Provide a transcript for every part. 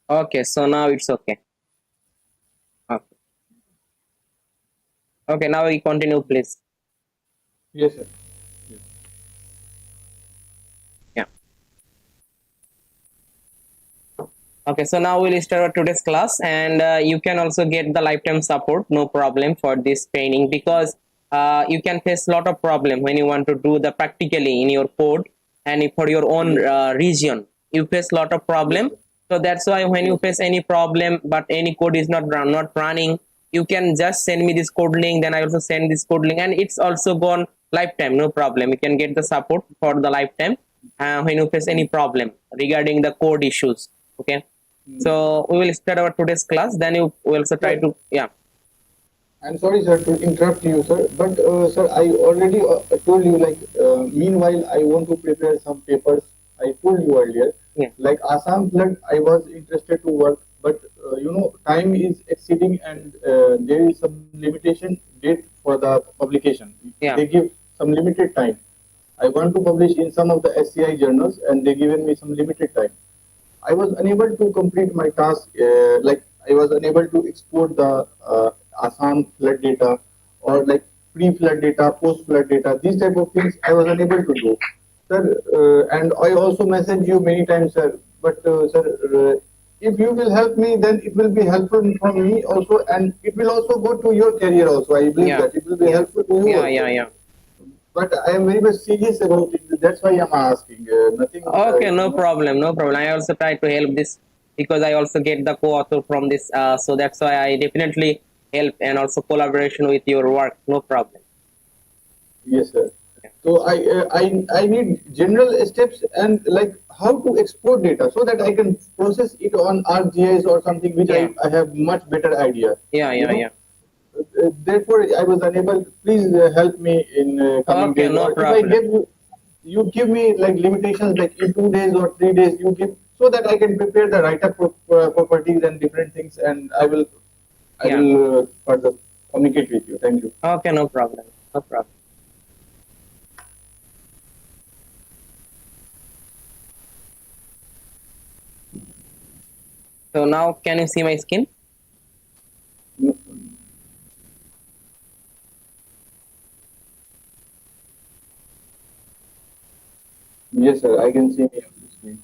Okay, so now it's okay. Okay, okay, now we continue, please. Yes, sir. Yes. Yeah. Okay, so now we'll start our today's class, and you can also get the lifetime support, no problem for this training, because you can face a lot of problem when you want to do the practically in your code and for your own region. You face a lot of problem. Yes, So that's why when you yes, face any problem but any code is not running, you can just send me this code link. Then I also send this code link, and it's also gone lifetime, no problem. You can get the support for the lifetime when you face any problem regarding the code issues. Okay, so we will start our today's class. Then you will also try sir. to, yeah. I'm sorry, sir, to interrupt you, sir. But, sir, I already told you, like, meanwhile, I want to prepare some papers. I told you earlier, Yeah. like Assam flood, I was interested to work, but, time is exceeding and there is some limitation date for the publication. Yeah. They give some limited time. I want to publish in some of the SCI journals, and they given me some limited time. I was unable to complete my task, like I was unable to export the Assam flood data or like pre-flood data, post-flood data, these type of things I was unable to do. Sir, and I also messaged you many times, sir, but sir, if you will help me, then it will be helpful for me also, and it will also go to your career also. I believe Yeah. that it will be Yeah. helpful to you Yeah, also. yeah. But I am very much serious about it. That's why I'm asking. Nothing. Okay, no problem, no problem. I also try to help this because I also get the co-author from this, so that's why I definitely help and also collaboration with your work, no problem. Yes, sir. Yeah. So I need general steps and like how to export data so that I can process it on ArcGIS or something which Yeah. I have much better idea. Yeah, You know. yeah. Therefore, I was unable. Please help me in coming Okay, days. no Or if I problem. give you, you give me like limitations like in 2 days or 3 days. You give so that I can prepare the write-up properties and different things, and I Yeah. will further communicate with you. Thank you. Okay, no problem. No problem. So now can you see my screen? Yes, sir. I can see me on the screen.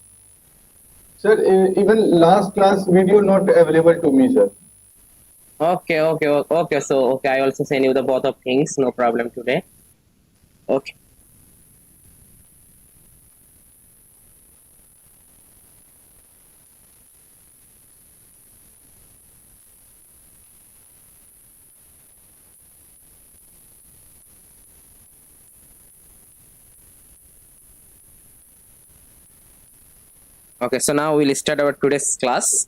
Sir, even last class video not available to me, sir. Okay. So okay, I also send you the both of things, no problem today. Okay. Okay, so now we'll start our today's class.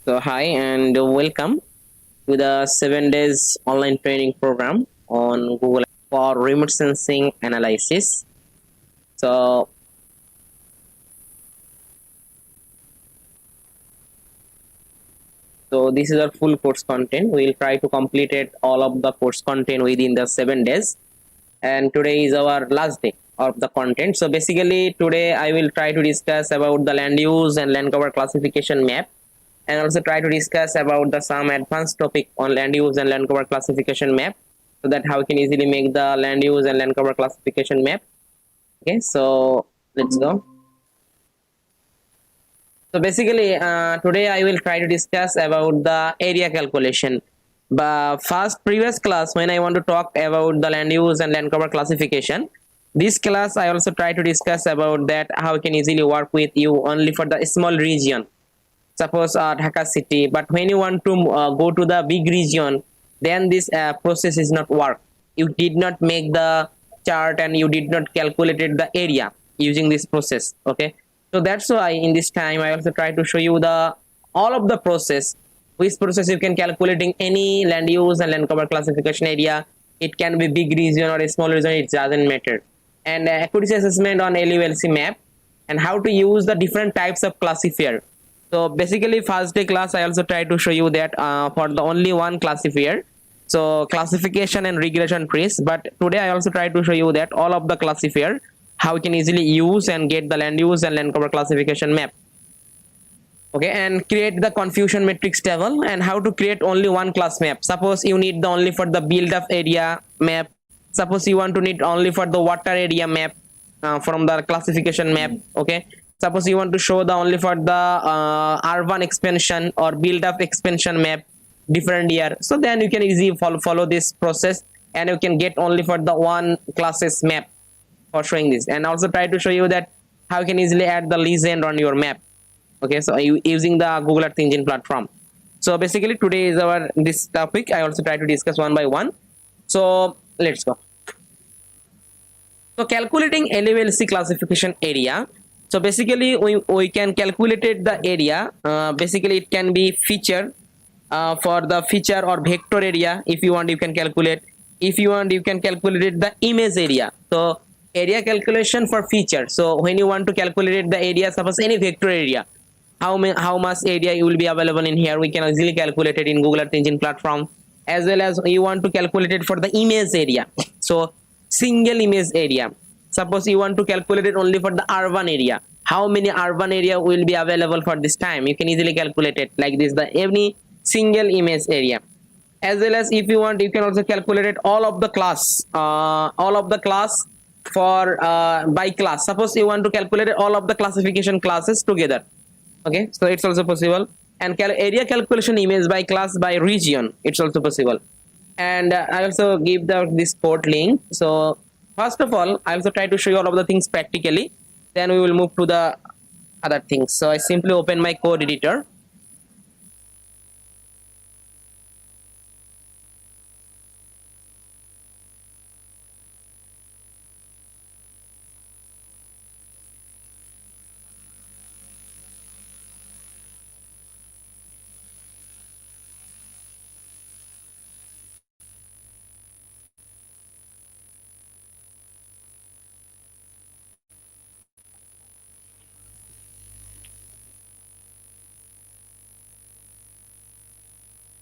So hi and welcome to the 7 days online training program on Google for remote sensing analysis. So this is our full course content. We'll try to complete it all of the course content within the 7 days. And today is our last day of the content. So basically today I will try to discuss about the land use and land cover classification map, and also try to discuss about the some advanced topic on land use and land cover classification map, so that how we can easily make the land use and land cover classification map. Okay, so let's go. So basically today I will try to discuss about the area calculation. But first, previous class when I want to talk about the land use and land cover classification, this class I also try to discuss about that how we can easily work with you only for the small region, suppose Dhaka city. But when you want to go to the big region, then this process is not work. You did not make the chart and you did not calculated the area using this process. Okay, so that's why in this time I also try to show you the all of the process, which process you can calculating any land use and land cover classification area. It can be big region or a small region, it doesn't matter. And accuracy assessment on LULC map, and how to use the different types of classifier. So basically first day class I also try to show you that for the only one classifier So classification and regression trees. But today I also try to show you that all of the classifier, how you can easily use and get the land use and land cover classification map. Okay, and create the confusion matrix table, and how to create only one class map. Suppose you need the only for the build up area map. Suppose you want to need only for the water area map from the classification map. Okay, suppose you want to show the only for the urban expansion or build up expansion map different year, so then you can easily follow this process, and you can get only for the one classes map for showing this. And also try to show you that how you can easily add the legend on your map. Okay, so using the Google Earth Engine platform. So basically today is our this topic. I also try to discuss one by one. So let's go. So calculating LULC classification area. So basically we can calculate the area. Basically it can be feature for the feature or vector area. If you want, you can calculate. If you want, you can calculate the image area. So area calculation for feature. So when you want to calculate the area, suppose any vector area, how much area will be available in here, we can easily calculate it in Google Earth Engine platform. As well as you want to calculate it for the image area, so single image area. Suppose you want to calculate it only for the urban area, how many urban area will be available for this time, you can easily calculate it like this, the any single image area. As well as if you want, you can also calculate it all of the class for by class. Suppose you want to calculate all of the classification classes together. Okay, so it's also possible. And area calculation image by class by region, it's also possible. And I also give this code link. So first of all, I also try to show you all of the things practically, then we will move to the other things. So I simply open my code editor.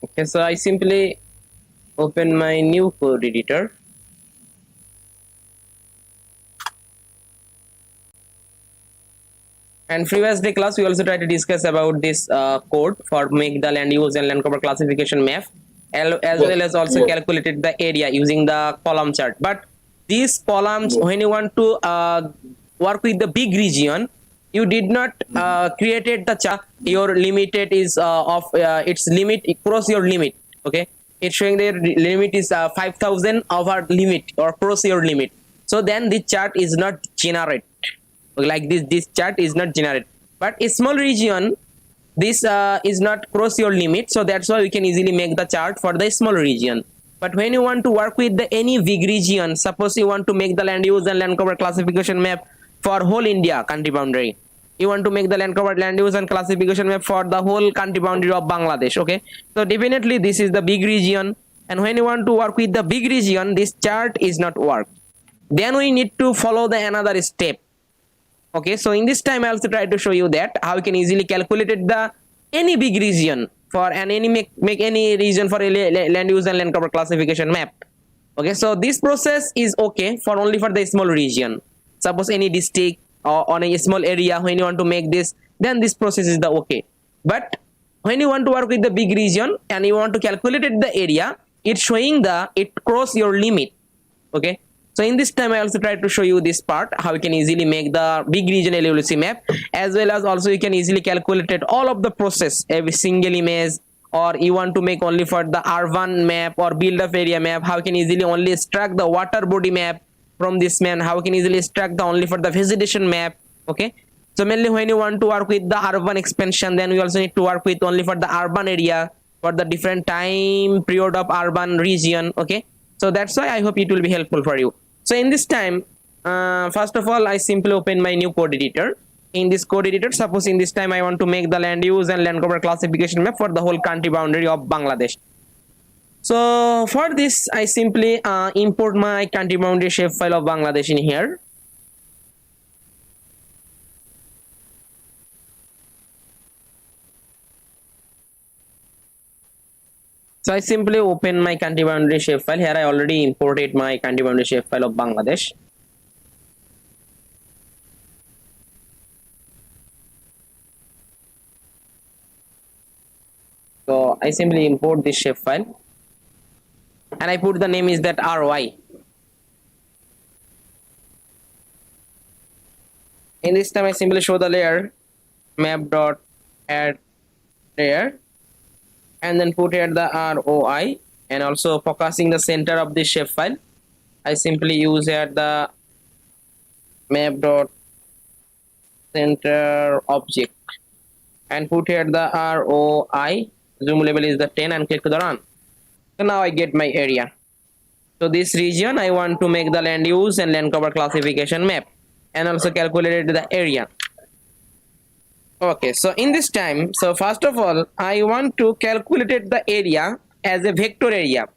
Okay, so I simply open my new code editor. And previous day class we also try to discuss about this code for make the land use and land cover classification map, as well as also calculated the area using the column chart. But these columns, when you want to work with the big region, you did not created the chart, your limited is of its limit cross your limit. Okay, it's showing the limit is 5000 over limit or cross your limit, so then the chart is not generate like this chart is not generated. But a small region, this is not cross your limit, so that's why we can easily make the chart for the small region. But when you want to work with the any big region, suppose you want to make the land use and land cover classification map for whole India country boundary, you want to make the land cover land use and classification map for the whole country boundary of Bangladesh. Okay, so definitely this is the big region, and when you want to work with the big region, this chart is not work, then we need to follow the another step. Okay, so in this time I also try to show you that how you can easily calculate the any big region for and any make any region for a land use and land cover classification map. Okay, so this process is okay for only for the small region. Suppose any district or on a small area, when you want to make this, then this process is the okay. But when you want to work with the big region and you want to calculate the area, it's showing the it cross your limit. Okay, so in this time I also try to show you this part, how you can easily make the big region LULC map, as well as also you can easily calculate it all of the process, every single image, or you want to make only for the urban map or build up area map, how you can easily only extract the water body map from this man, how you can easily extract the only for the vegetation map. Okay, so mainly when you want to work with the urban expansion, then we also need to work with only for the urban area for the different time period of urban region. Okay, so that's why I hope it will be helpful for you. So in this time, first of all, I simply open my new code editor. In this code editor, suppose in this time I want to make the land use and land cover classification map for the whole country boundary of Bangladesh. So for this, I simply import my country boundary shapefile of Bangladesh in here. So I simply open my country boundary shapefile. Here I already imported my country boundary shapefile of Bangladesh. So I simply import this shapefile and I put the name is that RY. In this time I simply show the layer map.add layer and then put here the ROI and also focusing the center of this shapefile. I simply use here the map.center object and put here the ROI. Zoom level is the 10 and click to the run. So now I get my area. So this region I want to make the land use and land cover classification map and also calculated the area. Okay, so in this time, so first of all, I want to calculate the area as a vector area.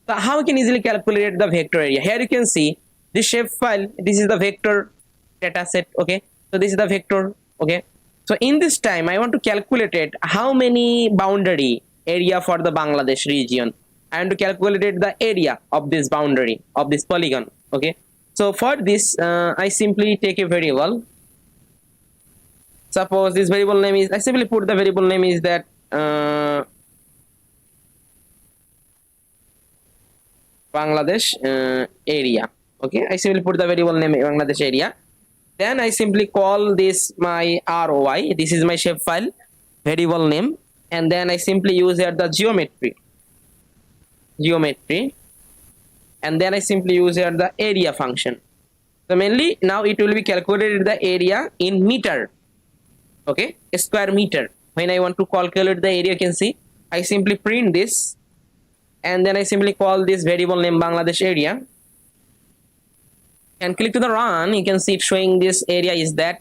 So how we can easily calculate the vector area? Here you can see this shape file. This is the vector data set. Okay, so this is the vector. Okay, so in this time, I want to calculate it how many boundary area for the Bangladesh region. I want to calculate the area of this boundary of this polygon. Okay, so for this, I simply take a variable. Suppose this variable name is, I simply put the variable name is that Bangladesh area. Okay, I simply put the variable name Bangladesh area. Then I simply call this my ROI. This is my shapefile variable name, and then I simply use here the geometry, and then I simply use here the area function. So mainly now it will be calculated the area in meter. Okay, square meter. When I want to calculate the area, you can see I simply print this and then I simply call this variable name Bangladesh area and click to the run. You can see it showing this area is that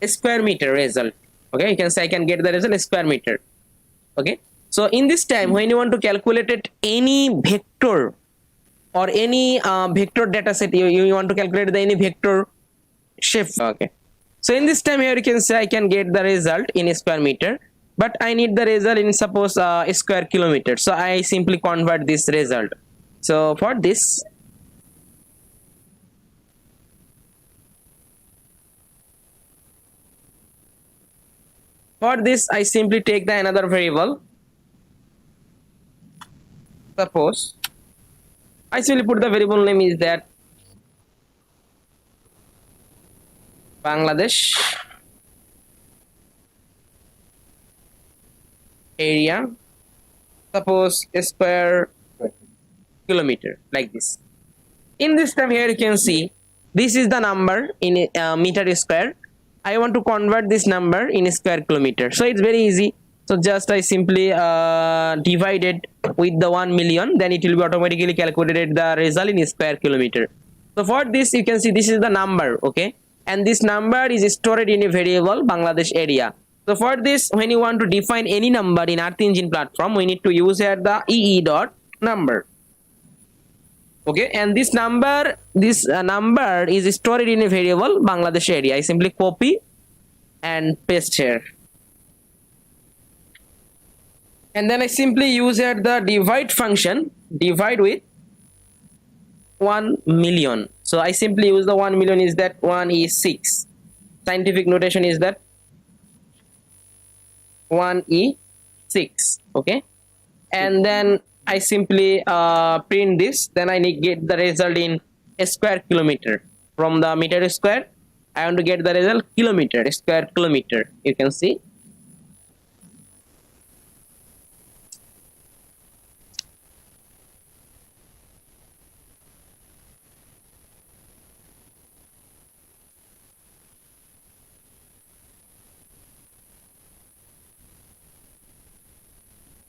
square meter result. Okay, you can say I can get the result square meter. Okay, so in this time when you want to calculate it any vector or any vector data set, you want to calculate the any vector shape. Okay, so in this time here you can say I can get the result in square meter, but I need the result in suppose square kilometer. So I simply convert this result. So for this, I simply take the another variable. Suppose I simply put the variable name is that Bangladesh area, suppose square kilometer, like this. In this time here you can see this is the number in meter square. I want to convert this number in square kilometer, so it's very easy. So just I simply divide it with the 1 million, then it will be automatically calculated the result in square kilometer. So for this you can see this is the number. Okay, and this number is stored in a variable Bangladesh area. So for this, when you want to define any number in Earth Engine platform, we need to use here the ee.number. Okay, and this number is stored in a variable Bangladesh area. I simply copy and paste here, and then I simply use here the divide function, divide with 1 million. So I simply use the 1 million is that 1 is 6. Scientific notation is that 1 is 6. Okay, and then I simply print this, then I get the result in a square kilometer. From the meter square I want to get the result kilometer, square kilometer. You can see.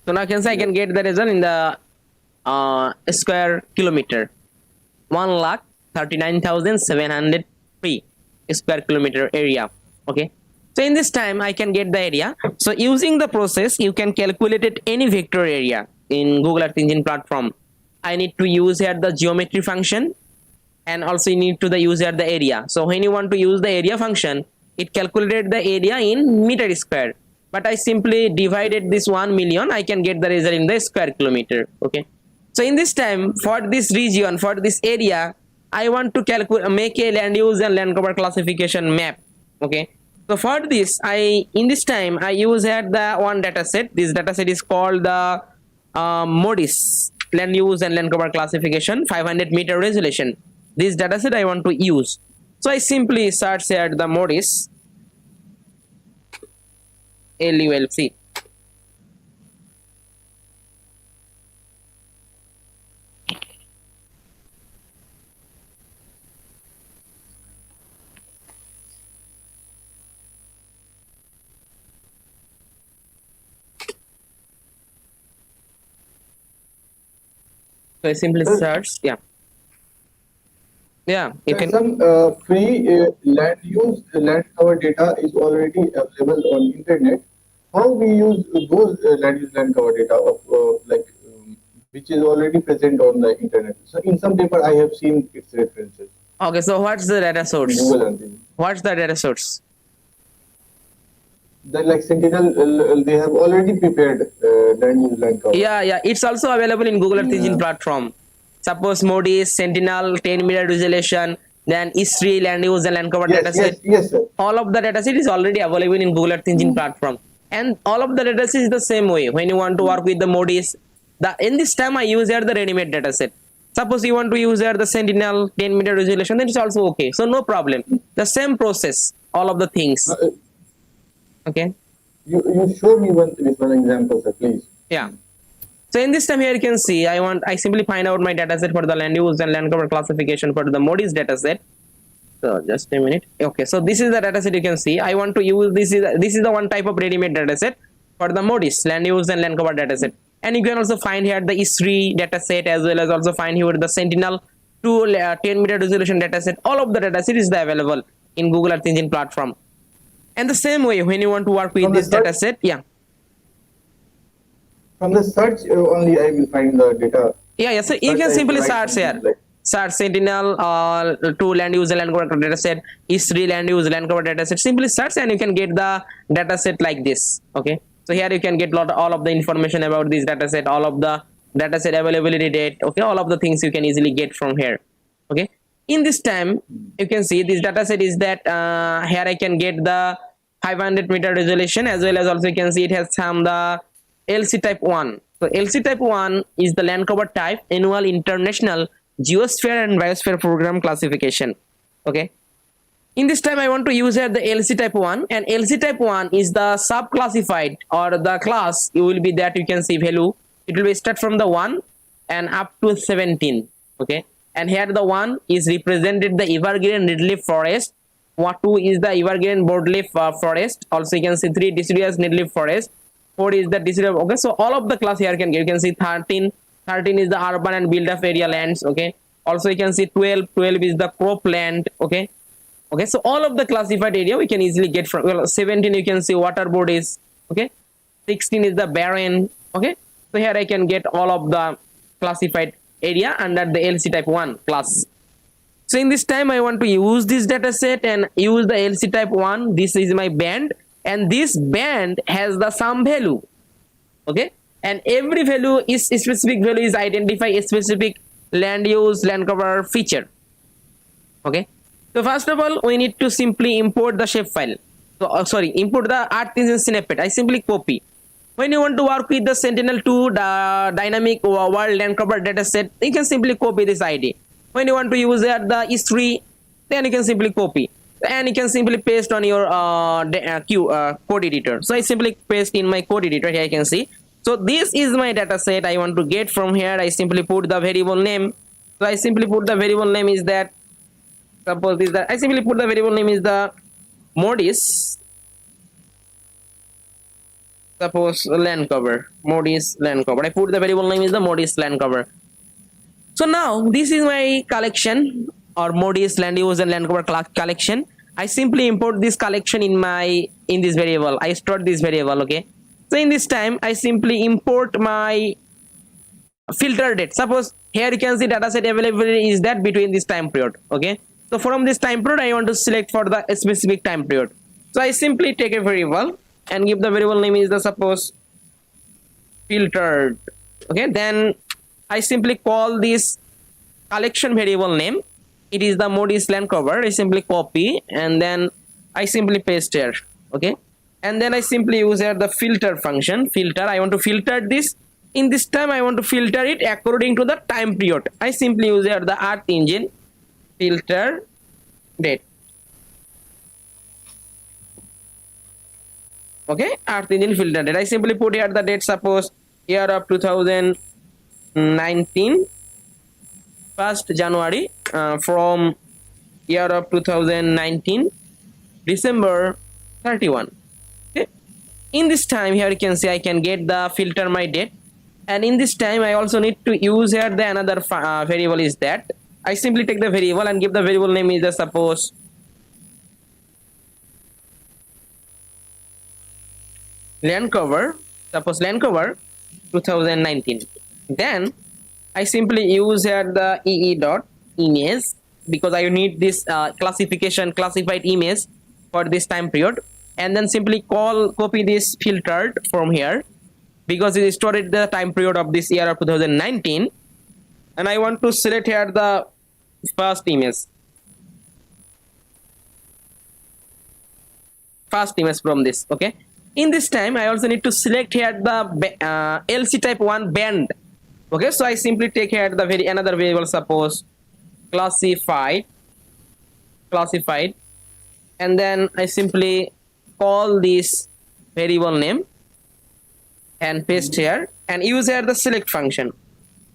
So now I can get the result in the square kilometer. 1,39,703 square kilometer area. Okay, so in this time I can get the area. So using the process you can calculate it any vector area in Google Earth Engine platform. I need to use here the geometry function, and also you need to use here the area. So when you want to use the area function, it calculated the area in meter square. but I simply divided this 1 million, I can get the result in the square kilometer. Okay, so in this time, for this region, for this area, I want to calculate, make a land use and land cover classification map. Okay, so for this, in this time I use here the one data set. This data set is called the MODIS, land use and land cover classification, 500-meter resolution. This data set I want to use. So I simply search here the MODIS, LULC. So I simply search, yeah, you can. Some free land use land cover data is already available on internet. How we use those land use land cover data of which is already present on the internet. So in some paper I have seen its references. Okay, so what's the data source? Google and things. What's the data source? Then like Sentinel, they have already prepared land use land cover. Yeah, it's also available in Google Earth Engine platform. Suppose MODIS, Sentinel, 10-meter resolution, then history, land use and land cover dataset. Yes, sir. All of the dataset is already available in Google Earth Engine platform, and all of the dataset is the same way. When you want to work with the MODIS, in this time I use here the ready-made dataset. Suppose you want to use here the Sentinel 10-meter resolution, then it's also okay. So no problem. The same process, all of the things. Okay. You show me with one example, sir, please. Yeah. So in this time here you can see I simply find out my dataset for the land use and land cover classification for the MODIS dataset. So just a minute. Okay, so this is the dataset you can see. I want to use this is the one type of ready-made dataset for the MODIS, land use and land cover dataset. And you can also find here the history dataset, as well as also find here the Sentinel 10-meter resolution dataset. All of the dataset is available in Google Earth Engine platform. And the same way, when you want to work with this dataset, yeah. From the search only I will find the data. Yeah. So you can simply search here. Search Sentinel to land use and land cover dataset, history, land use, land cover dataset. Simply search and you can get the dataset like this. Okay. So here you can get all of the information about this dataset, all of the dataset availability date. Okay. All of the things you can easily get from here. Okay. In this time, you can see this dataset is that here I can get the 500-meter resolution, as well as also you can see it has some the LC type 1. So LC type 1 is the land cover type, annual international geosphere and biosphere program classification. Okay. In this time I want to use here the LC type 1, and LC type 1 is the sub-classified or the class. You will be that you can see value. It will be start from the 1 and up to 17. Okay. And here the 1 is represented the evergreen needleaf forest. 2 is the evergreen broadleaf forest. Also you can see 3 deciduous needleaf forest. 4 is the deciduous. Okay, so all of the class here you can see 13 is the urban and build up area lands. Okay, also you can see 12 is the crop land. Okay, so all of the classified area we can easily get from 17 you can see water bodies. Okay, 16 is the barren. Okay, so here I can get all of the classified area under the LC type 1 class. So in this time I want to use this data set and use the LC type 1. This is my band, and this band has the sum value. Okay, and every value is specific value is identify a specific land use land cover feature. Okay, so first of all we need to simply import the shapefile. So import the Earth Engine snippet. I simply copy. When you want to work with the Sentinel-2 dynamic world land cover dataset, you can simply copy this ID. When you want to use the history, then you can simply copy, and you can simply paste on your code editor. So I simply paste in my code editor. Here you can see. So this is my dataset I want to get from here. I simply put the variable name. So I simply put the variable name is that, suppose this that I simply put the variable name is the MODIS. Suppose land cover, MODIS land cover. I put the variable name is the MODIS land cover. So now this is my collection, or MODIS land use and land cover collection. I simply import this collection in this variable. I store this variable. Okay. So in this time I simply import my filter date. Suppose here you can see dataset availability is that between this time period. Okay. So from this time period I want to select for the specific time period. So I simply take a variable and give the variable name is the suppose filtered. Okay, then I simply call this collection variable name. It is the mode is land cover. I simply copy and then I simply paste here. Okay, and then I simply use here the filter function. Filter, I want to filter this. In this time I want to filter it according to the time period. I simply use here the earth engine filter date. Okay, earth engine filter date. I simply put here the date, suppose year of 2019, 1st January, from year of 2019 December 31. Okay, in this time here you can see I can get the filter my date, and in this time I also need to use here the another variable is that I simply take the variable and give the variable name is the suppose land cover, suppose land cover 2019. Then I simply use here the ee dot image because I need this classified image for this time period, and then simply copy this filtered from here because it is stored the time period of this year of 2019, and I want to select here the first image from this. Okay, in this time I also need to select here the LC type 1 band. Okay, so I simply take here the another variable, suppose classified, and then I simply call this variable name and paste here and use here the select function.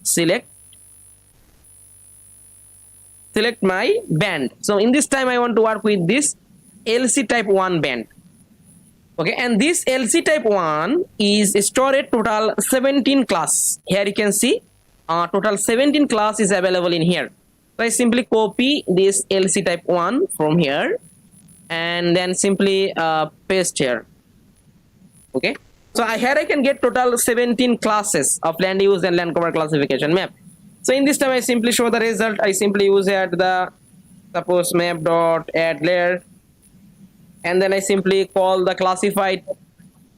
Select my band. So in this time I want to work with this LC type 1 band. Okay, and this LC type 1 is stored total 17 class. Here you can see total 17 class is available in here. So I simply copy this LC type 1 from here and then simply paste here. Okay, so here I can get total 17 classes of land use and land cover classification map. So in this time I simply show the result. I simply use here the suppose map dot add layer, and then I simply call the classified.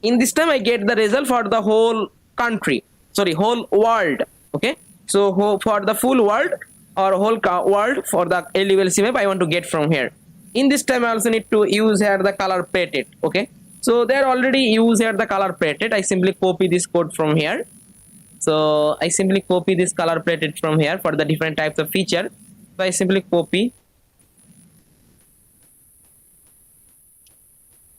In this time I get the result for the whole country, sorry, whole world. Okay, so for the full world or whole world for the LULC map I want to get from here. In this time I also need to use here the color palette. Okay, so they are already use here the color palette. I simply copy this code from here. So I simply copy this color palette from here for the different types of feature. So I simply copy.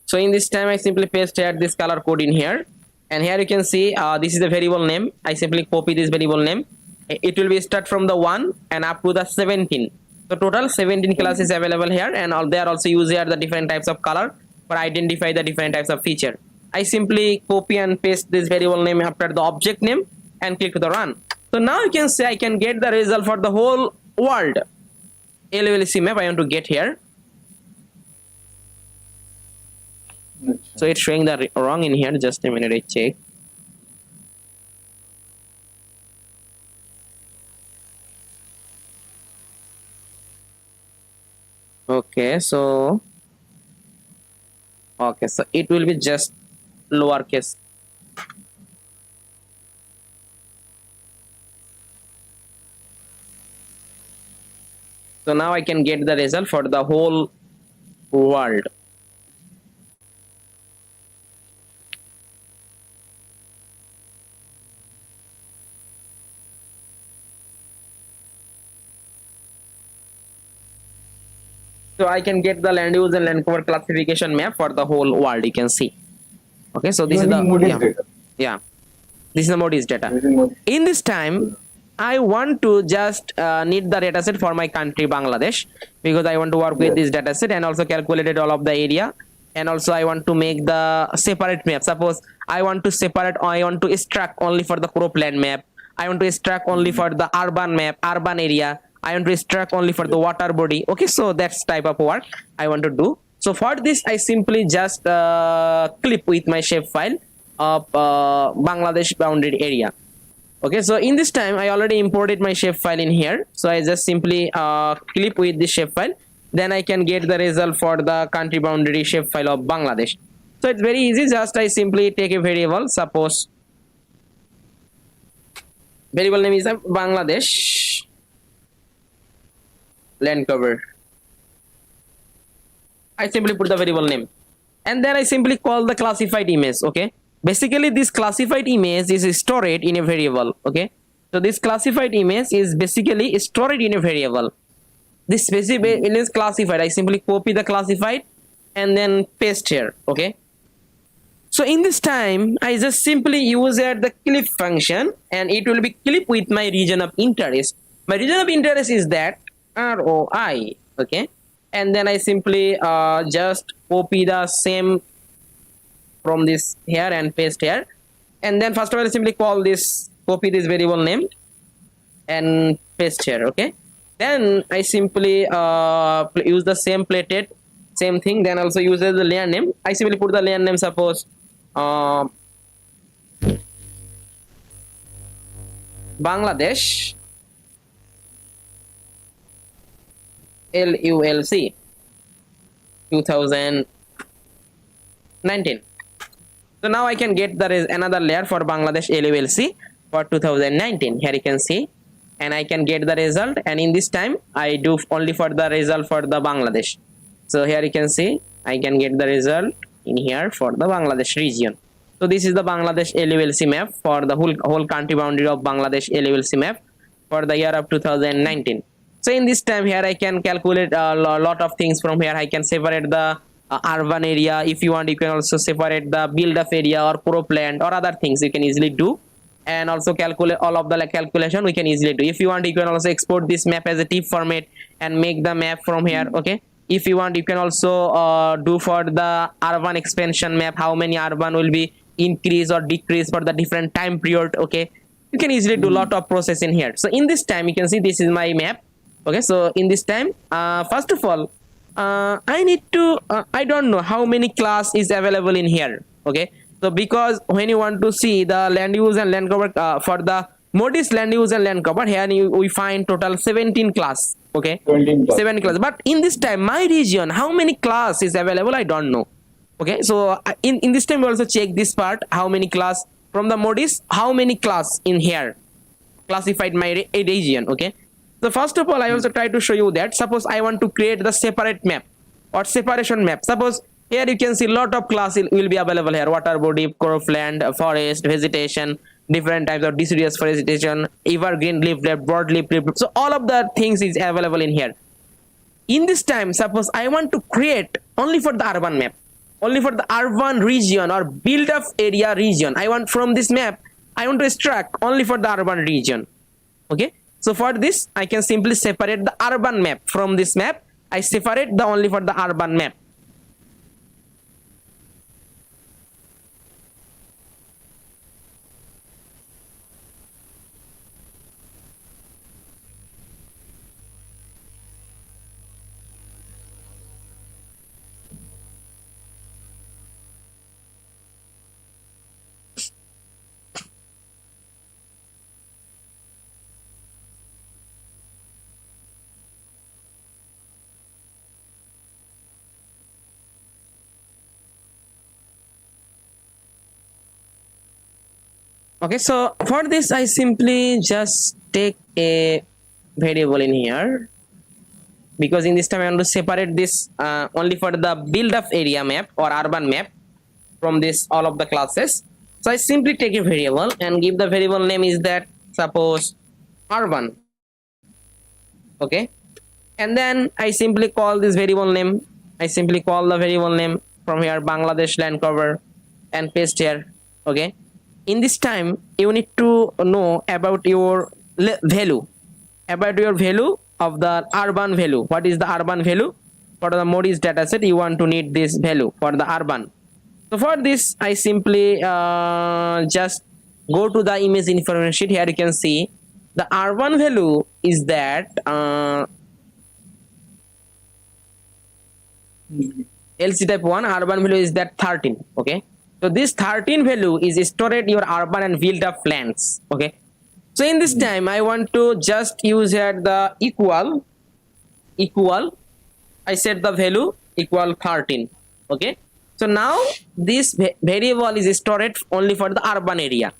So in this time I simply paste here this color code in here, and here you can see this is the variable name. I simply copy this variable name. It will be start from the 1 and up to the 17. So total 17 classes available here, and all they are also use here the different types of color for identify the different types of feature. I simply copy and paste this variable name after the object name and click the run. So now you can see I can get the result for the whole world LULC map I want to get here. So it's showing the wrong in here. Just a minute, I check. Okay, so it will be just lowercase. So now I can get the result for the whole world. So I can get the land use and land cover classification map for the whole world. You can see. Okay, so this is the this is the Moody's data. In this time, I want to just need the dataset for my country Bangladesh, because I want to work with this dataset and also calculated all of the area, and also I want to make the separate map. Suppose I want to extract only for the cropland map. I want to extract only for the urban map, urban area. I want to extract only for the water body. Okay, so that's type of work I want to do. So for this, I simply just clip with my shapefile of Bangladesh boundary area. Okay, so in this time, I already imported my shapefile in here. So I just simply clip with the shapefile. Then I can get the result for the country boundary shapefile of Bangladesh. So it's very easy. Just I simply take a variable. Suppose variable name is Bangladesh land cover. I simply put the variable name, and then I simply call the classified image. Okay, basically this classified image is stored in a variable. Okay, so this classified image is basically stored in a variable. This specific is classified. I simply copy the classified and then paste here. Okay, so in this time I just simply use here the clip function, and it will be clip with my region of interest. My region of interest is that ROI. Okay, and then I simply just copy the same from this here and paste here, and then first of all I simply call this, copy this variable name and paste here. Okay, then I simply use the same plated, same thing, then also use the layer name. I simply put the layer name, suppose Bangladesh LULC 2019. So now I can get another layer for Bangladesh LULC for 2019. Here you can see, and I can get the result, and in this time I do only for the result for the Bangladesh. So here you can see I can get the result in here for the Bangladesh region. So this is the Bangladesh LULC map for the whole country boundary of Bangladesh LULC map for the year of 2019. So in this time here I can calculate a lot of things. From here I can separate the urban area. If you want, you can also separate the build up area or cropland or other things you can easily do, and also calculate all of the calculation we can easily do. If you want, you can also export this map as a TIFF format and make the map from here. Okay, if you want, you can also do for the urban expansion map, how many urban will be increase or decrease for the different time period. Okay, you can easily do a lot of process in here. So in this time you can see this is my map. Okay, so in this time first of all I need to I don't know how many class is available in here. Okay, so because when you want to see the land use and land cover for the modis land use and land cover, here we find total 17 class. Okay, 7 class, but in this time my region how many class is available I don't know. Okay, so in this time we also check this part, how many class from the modis, how many class in here classified my region. Okay, so first of all I also try to show you that suppose I want to create the separate map or separation map. Suppose here you can see lot of class will be available here: water body, cropland, forest, vegetation, different types of deciduous vegetation, evergreen leaflet, broadleaf leaflet. So all of the things is available in here. In this time suppose I want to create only for the urban map, only for the urban region or build up area region. I want from this map I want to extract only for the urban region. Okay, so for this I can simply separate the urban map from this map. I separate the only for the urban map. Okay, so for this I simply just take a variable in here, because in this time I want to separate this only for the build up area map or urban map from this all of the classes. So I simply take a variable and give the variable name is that, suppose, urban. Okay, and then I simply call this variable name, I simply call the variable name from here Bangladesh land cover and paste here. Okay, in this time you need to know about your value, about your value of the urban value. What is the urban value for the modis dataset? You want to need this value for the urban. So for this I simply just go to the image information sheet. Here you can see the urban value is that LC type 1 urban value is that 13. Okay, so this 13 value is stored your urban and build up plans. Okay, so in this time I want to just use here the equal I set the value equal 13. Okay, So now this variable is stored only for the urban area.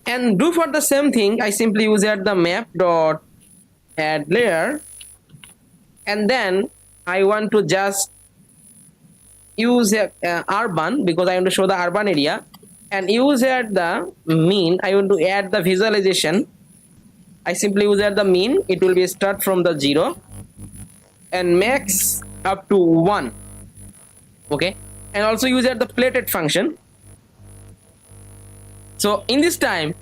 And do for the same thing, I simply use here the map dot add layer, and then I want to just use urban because I want to show the urban area, and use here the mean. I want to add the visualization. I simply use here the mean. It will be start from the 0 and max up to 1. Okay, and also use here the plated function. So in this time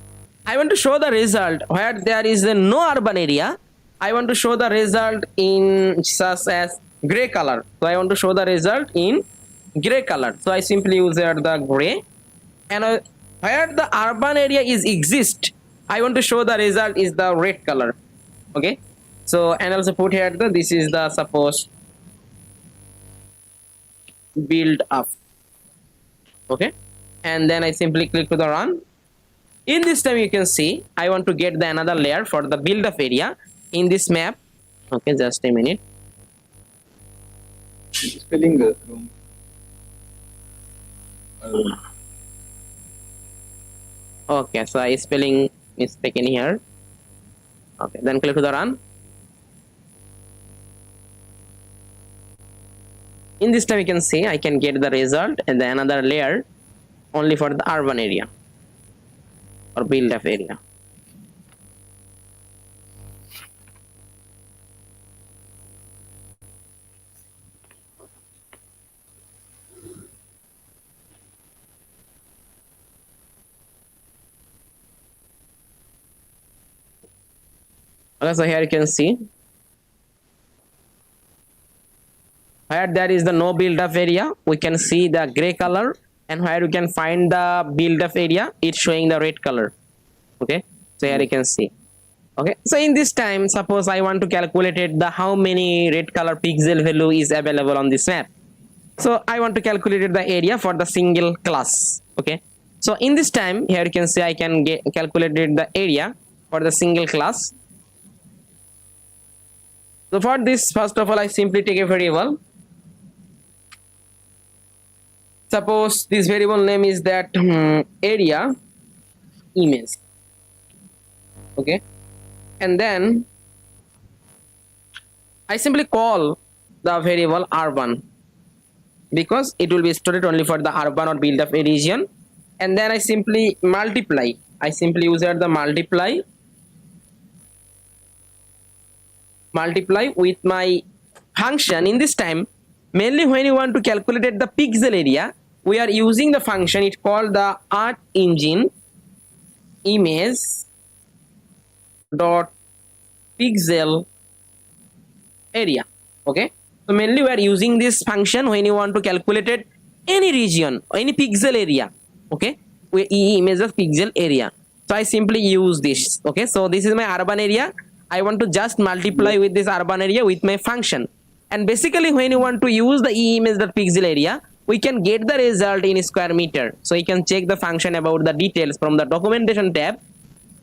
I want to show the result where there is no urban area. I want to show the result in such as gray color. So I want to show the result in gray color. So I simply use here the gray, and where the urban area is exist, I want to show the result is the red color. Okay, so and also put here the this is the suppose build up. Okay, and then I simply click to the run. In this time you can see I want to get the another layer for the build up area in this map. Okay, just a minute. Spelling room. Okay, so I spelling mistake in here. Okay, then click to the run. In this time you can see I can get the result and then another layer only for the urban area or build up area. Okay, so here you can see where there is the no build up area, we can see the gray color, and where you can find the build up area, it's showing the red color. Okay, so here you can see. Okay, so in this time suppose I want to calculate it the how many red color pixel value is available on this map. So I want to calculate the area for the single class. Okay, so in this time here you can see I can get calculated the area for the single class. So for this, first of all, I simply take a variable. Suppose this variable name is that area image. Okay, and then I simply call the variable urban because it will be stored only for the urban or build up region. And then I simply multiply. I simply use here the multiply with my function. In this time mainly when you want to calculate the pixel area, we are using the function, it's called the art engine image dot pixel area. Okay, so mainly we are using this function when you want to calculate it any region or any pixel area. Okay, we image of pixel area, so I simply use this. Okay, so this is my urban area. I want to just multiply with this urban area with my function, and basically when you want to use the image.pixel area, we can get the result in square meter. So you can check the function about the details from the documentation tab.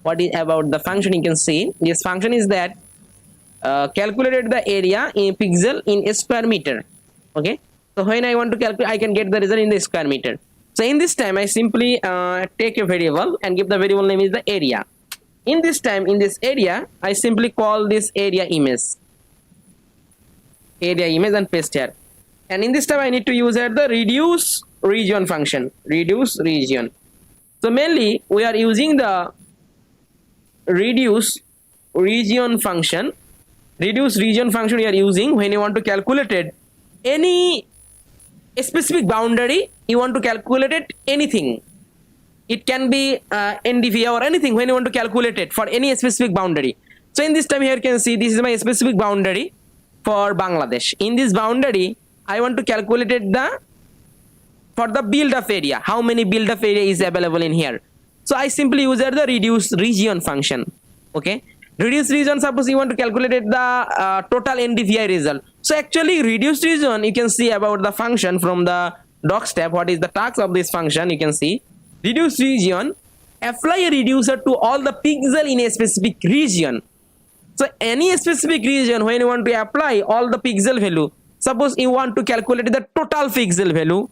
What is about the function, you can see this function is that calculated the area in pixel in square meter. Okay, so when I want to calculate, I can get the result in the square meter. So in this time I simply take a variable and give the variable name is the area. In this time, in this area, I simply call this area image and paste here. And in this time I need to use here the reduce region function, reduce region. So mainly we are using the reduce region function. Reduce region function we are using when you want to calculate it any specific boundary, you want to calculate it anything. It can be NDV or anything when you want to calculate it for any specific boundary. So in this time here you can see this is my specific boundary for Bangladesh. In this boundary I want to calculate it for the build up area, how many build up area is available in here. So I simply use the reduce region function. Okay, reduce region, suppose you want to calculate it the total NDVI result. So actually reduce region, you can see about the function from the docs tab. What is the task of this function, you can see reduce region, apply a reducer to all the pixel in a specific region. So any specific region when you want to apply all the pixel value, Suppose you want to calculate the total pixel value,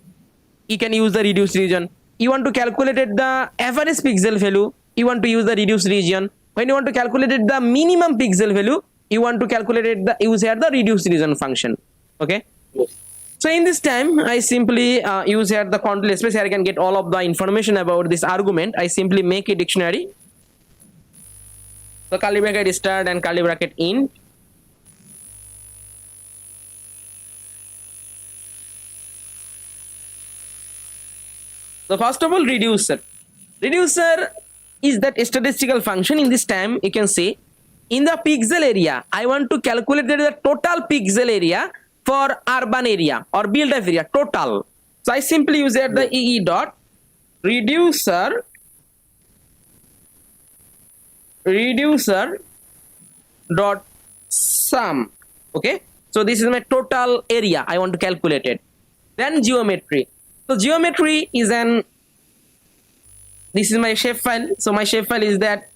you can use the reduced region. You want to calculate the average pixel value, you want to use the reduced region. When you want to calculate the minimum pixel value, you want to calculate the use here the reduced region function. Okay. Yes. So in this time, I simply use here the control space. Here I can get all of the information about this argument. I simply make a dictionary. So curly bracket start and curly bracket int. So first of all, reducer. Reducer is that statistical function. In this time, you can see in the pixel area, I want to calculate the total pixel area for urban area or built up area total. So I simply use here the EE dot reducer dot sum. Okay, so this is my total area I want to calculate it. Then geometry. So geometry is this is my shapefile. So my shapefile is that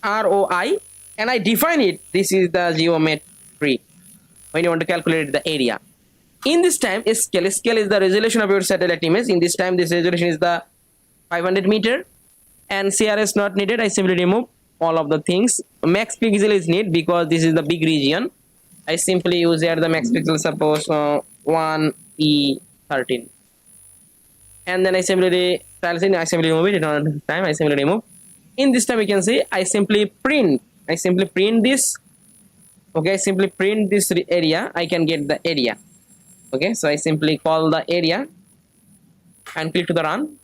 ROI, and I define it. This is the geometry when you want to calculate the area. In this time, scale is the resolution of your satellite image. In this time, this resolution is the 500 meter, and CRS not needed. I simply remove all of the things. Max pixel is needed because this is the big region. I simply use here the max pixel, suppose 1E13, and then I simply remove it. Another time I simply remove. In this time, you can see I simply print this. Okay, I simply print this area. I can get the area. Okay, so I simply call the area and click to the run.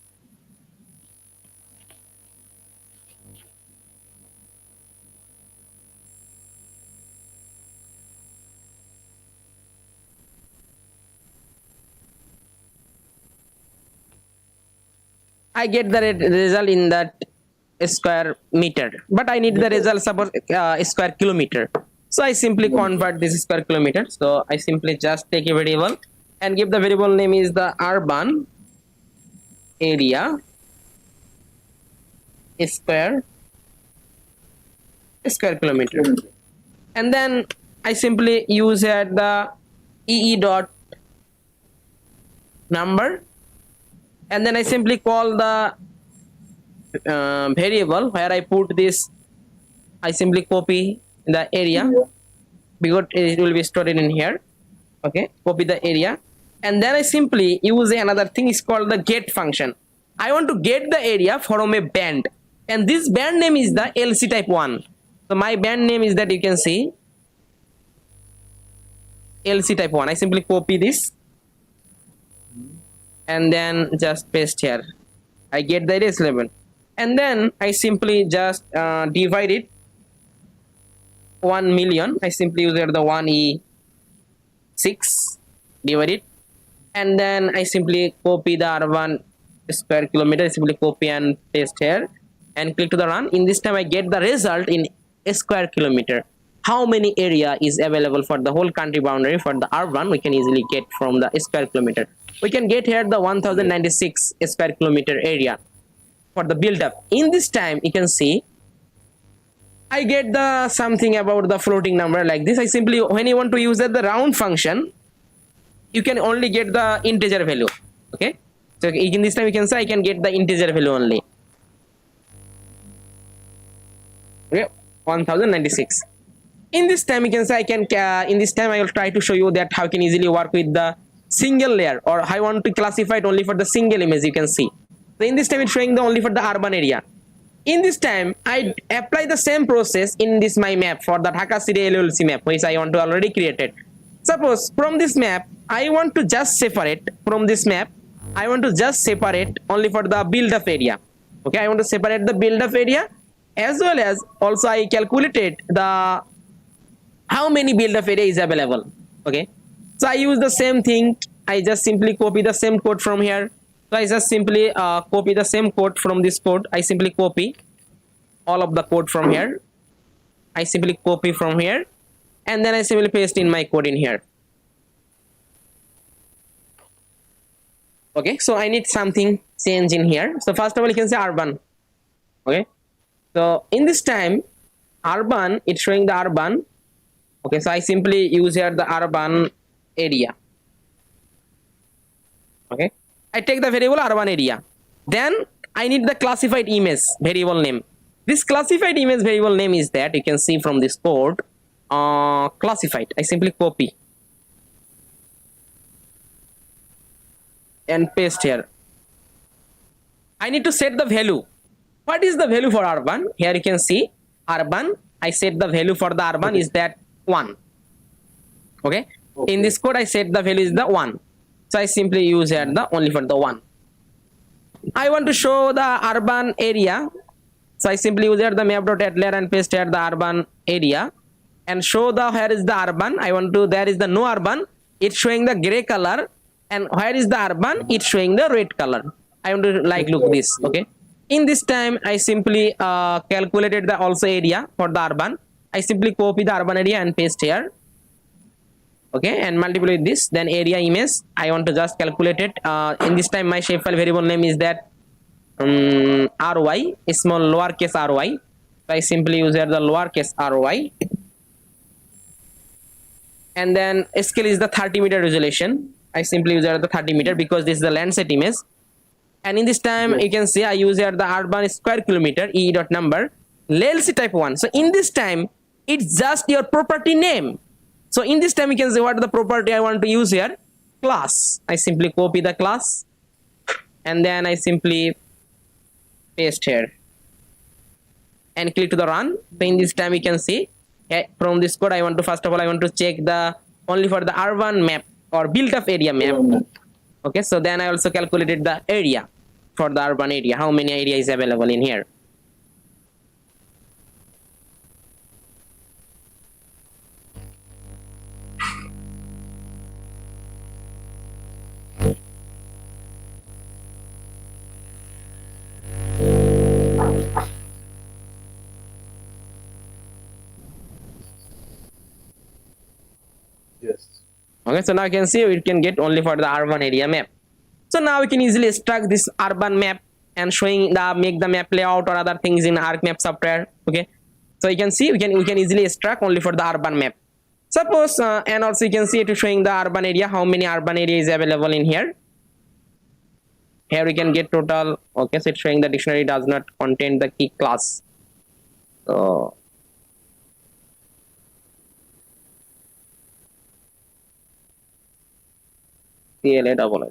I get the result in that square meter, but I need the result suppose square kilometer. So I simply convert this square kilometer. So I simply just take a variable and give the variable name is the urban area square kilometer, and then I simply use here the EE dot number, and then I simply call the variable where I put this. I simply copy the area because it will be stored in here. Okay, copy the area, and then I simply use another thing is called the get function. I want to get the area from a band, and this band name is the LC type 1. So my band name is that you can see LC type 1. I simply copy this and then just paste here. I get the area level, and then I simply just divide it 1 million. I simply use here the 1E6 divide it, and then I simply copy the urban square kilometer. I simply copy and paste here and click to the run. In this time I get the result in a square kilometer. How many area is available for the whole country boundary for the urban, we can easily get from the square kilometer. We can get here the 1096 square kilometer area for the build up. In this time you can see I get the something about the floating number like this. I simply, when you want to use the round function, you can only get the integer value. Okay, so in this time you can say I can get the integer value only. Okay, 1096. In this time you can say I can in this time I will try to show you that how you can easily work with the single layer, or I want to classify it only for the single image. You can see, so in this time it's showing the only for the urban area. In this time I apply the same process in this my map for the Dhaka City LULC map, which I want to already created. Suppose from this map I want to just separate from this map. I want to just separate only for the build up area. Okay, I want to separate the build up area, as well as also I calculated the how many build up area is available. Okay, so I use the same thing. I just simply copy the same code from here. So I just simply copy the same code from this code. I simply copy all of the code from here. I simply copy from here, and then I simply paste in my code in here. Okay, so I need something change in here. So first of all you can say urban. Okay, so in this time urban, it's showing the urban. Okay, so I simply use here the urban area. Okay, I take the variable urban area. Then I need the classified image variable name. This classified image variable name is that you can see from this code. Classified. I simply copy and paste here. I need to set the value. What is the value for urban? Here you can see urban. I set the value for the urban is that 1. Okay. In this code I set the value is the 1. So I simply use here the only for the 1. I want to show the urban area. So I simply use here the map.layer and paste here the urban area and show the where is the urban. I want to, there is the no urban. It's showing the gray color, and where is the urban? It's showing the red color. I want to like look this. Okay. In this time I simply calculated the also area for the urban. I simply copy the urban area and paste here. Okay, and multiply with this, then area image I want to just calculate it. In this time my shapefile variable name is that ry, small lowercase ry. So I simply use here the lowercase ry, and then scale is the 30 meter resolution. I simply use here the 30 meter because this is the Landsat image. And in this time you can see I use here the urban square kilometer e dot number LULC type 1. So in this time it's just your property name. So in this time you can see what the property I want to use here, class. I simply copy the class and then I simply paste here and click to the run. So in this time you can see from this code I want to, first of all I want to check the only for the urban map or built up area map. Okay, so then I also calculated the area for the urban area, how many area is available in here. Yes. Okay, so now you can see we can get only for the urban area map. So now we can easily extract this urban map and showing the make the map layout or other things in ArcMap software. Okay, so you can see we can easily extract only for the urban map. Suppose and also you can see it is showing the urban area, how many urban area is available in here. Here we can get total. Okay, so it's showing the dictionary does not contain the key class. So CLA double S.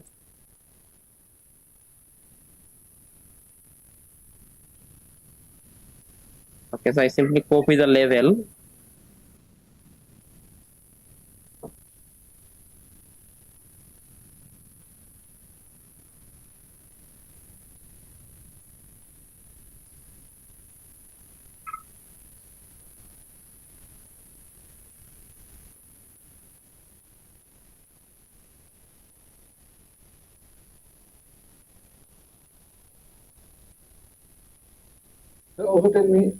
Okay, so I simply copy the level. Also tell me.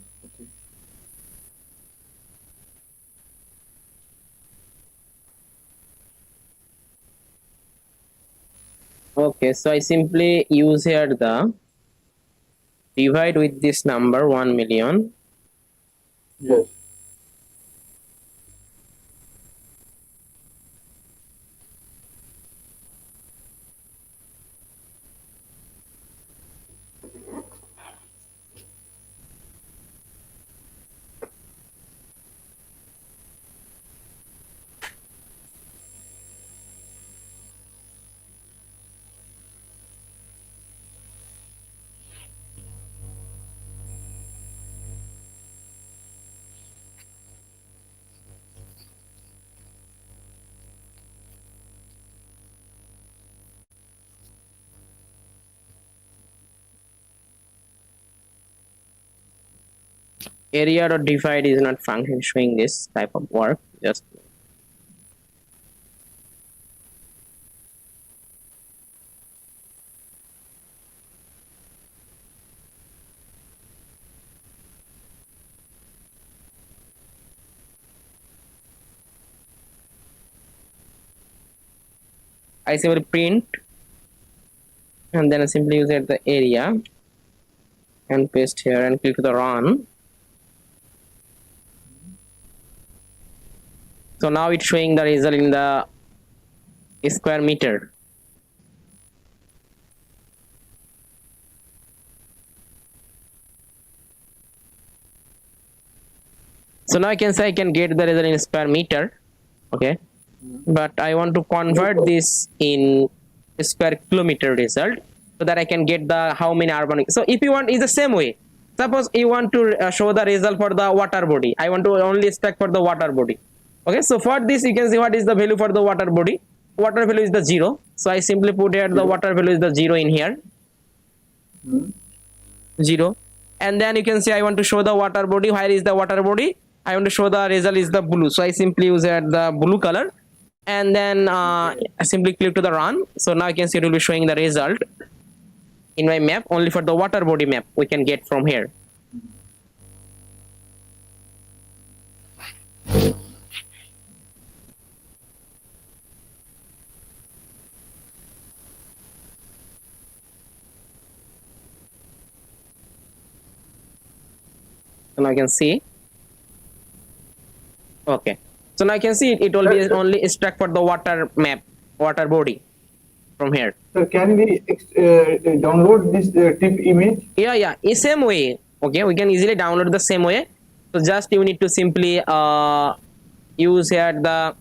Okay, so I simply use here the divide with this number 1 million. Yes. Area dot divide is not function showing this type of work. Just I simply print and then I simply use it the area and paste here and click the run. So now it's showing the result in the square meter. So now I can say I can get the result in square meter. Okay, but I want to convert this in square kilometer result so that I can get the how many urban. So if you want, is the same way. Suppose you want to show the result for the water body. I want to only extract for the water body. Okay, so for this you can see what is the value for the water body. Water value is the 0. So I simply put here the water value is the 0 in here. 0. And then you can see I want to show the water body. Where is the water body? I want to show the result is the blue. So I simply use here the blue color. And then I simply click to the run. So now you can see it will be showing the result in my map only for the water body map we can get from here. So now I can see. Okay. So now I can see it will be only extract for the water map, water body from here. So can we download this tip image? Yeah, in same way. Okay, we can easily download the same way. So just you need to simply use here the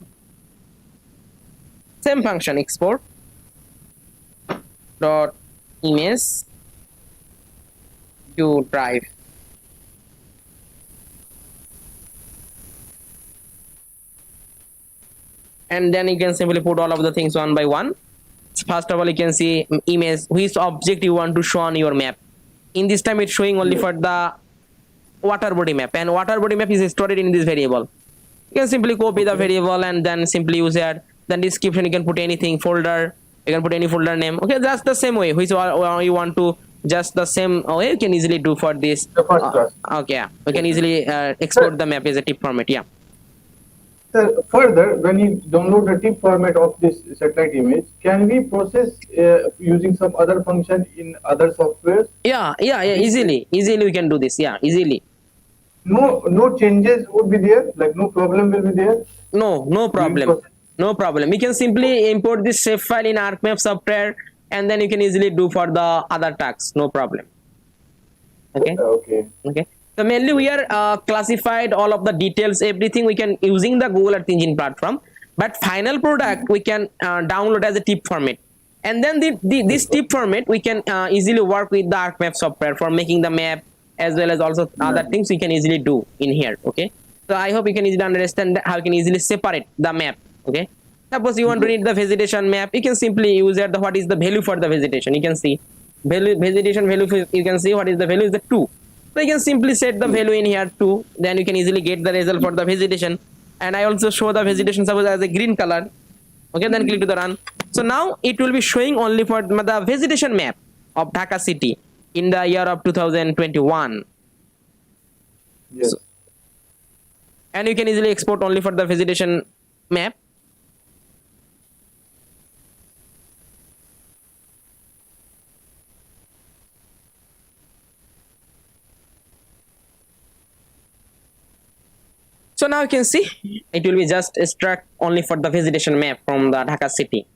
same function, export dot image to drive. And then you can simply put all of the things one by one. First of all, you can see image, which object you want to show on your map. In this time, it's showing only for the water body map, and water body map is stored in this variable. You can simply copy the variable and then simply use it. Then description, you can put anything, folder, you can put any folder name. Okay, that's the same way. Which you want to just the same way you can easily do for this. The first class. Okay, yeah. We can easily export the map as a TIFF format. Yeah. So further, when you download the TIFF format of this satellite image, can we process using some other function in other softwares? Yeah. Easily we can do this. Yeah, easily. No changes would be there. Like no problem will be there. No problem. No problem. We can simply import this shape file in ArcMap software, and then you can easily do for the other tasks. No problem. Okay. Okay. So mainly we are classified all of the details, everything we can using the Google Earth Engine platform. But final product we can download as a TIFF format, and then this TIFF format we can easily work with the ArcMap software for making the map, as well as also other things we can easily do in here. Okay. So I hope you can easily understand how you can easily separate the map. Okay. Suppose you want to read the vegetation map, you can simply use the what is the value for the vegetation. You can see vegetation value. You can see what is the value is the 2. So you can simply set the value in here 2. Then you can easily get the result for the vegetation. And I also show the vegetation suppose as a green color. Okay, then click to the run. So now it will be showing only for the vegetation map of Dhaka city in the year of 2021. Yes. So, and you can easily export only for the vegetation map. So now you can see it will be just extract only for the vegetation map from the Dhaka city.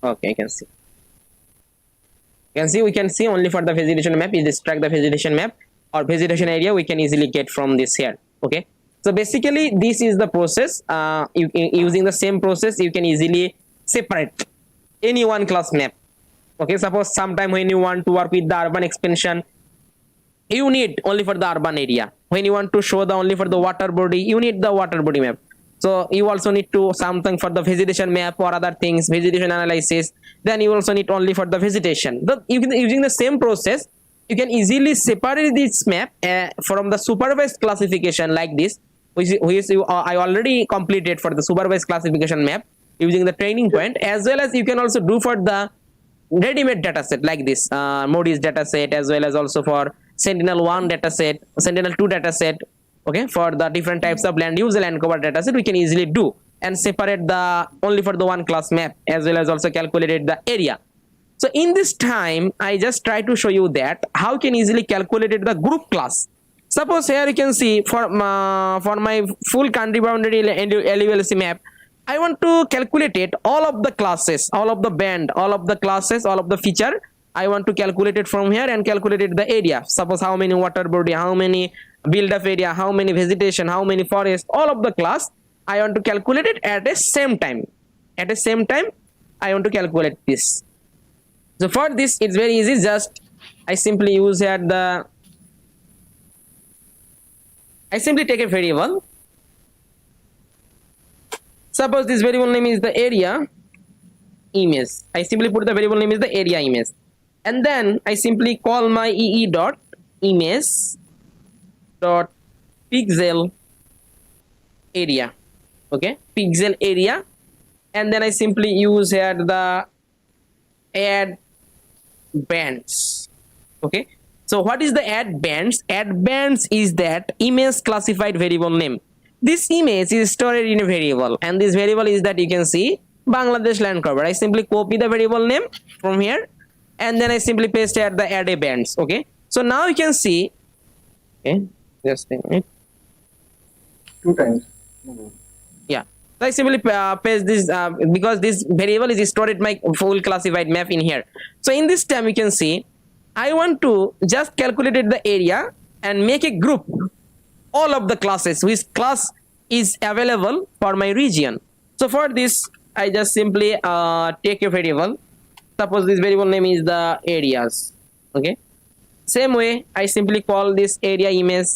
Okay, you can see. We can see only for the vegetation map is extract the vegetation map or vegetation area we can easily get from this here. Okay. So basically this is the process. Using the same process you can easily separate any one class map. Okay. Suppose sometime when you want to work with the urban expansion, you need only for the urban area. When you want to show the only for the water body, you need the water body map. So you also need to something for the vegetation map or other things, vegetation analysis. Then you also need only for the vegetation. Using the same process, you can easily separate this map from the supervised classification like this, which I already completed for the supervised classification map using the training point, as well as you can also do for the ready-made dataset like this, Moody's dataset, as well as also for Sentinel-1 dataset, Sentinel-2 dataset. Okay, for the different types of land use and land cover dataset, we can easily do and separate the only for the one class map, as well as also calculated the area. So in this time, I just try to show you that how can easily calculate the group class. Suppose here you can see for my full country boundary LULC map, I want to calculate it all of the classes, all of the band, all of the classes, all of the feature. I want to calculate it from here and calculate it the area. Suppose how many water body, how many build up area, how many vegetation, how many forest, all of the class. I want to calculate it at the same time. At the same time, I want to calculate this. So for this, it's very easy. Just I simply use here I simply take a variable. Suppose this variable name is the area image. I simply put the variable name is the area image, and then I simply call my ee dot image dot pixel area. Okay, pixel area, and then I simply use here the add bands. Okay, so what is the add bands? Add bands is that image classified variable name. This image is stored in a variable, and this variable is that you can see Bangladesh land cover. I simply copy the variable name from here, and then I simply paste here the add a bands. Okay, so now you can see. Okay, just a minute. 2 times. Yeah, so I simply paste this because this variable is stored in my full classified map in here. So in this time you can see I want to just calculate the area and make a group all of the classes which class is available for my region. So for this I just simply take a variable. Suppose this variable name is the areas. Okay, same way I simply call this area image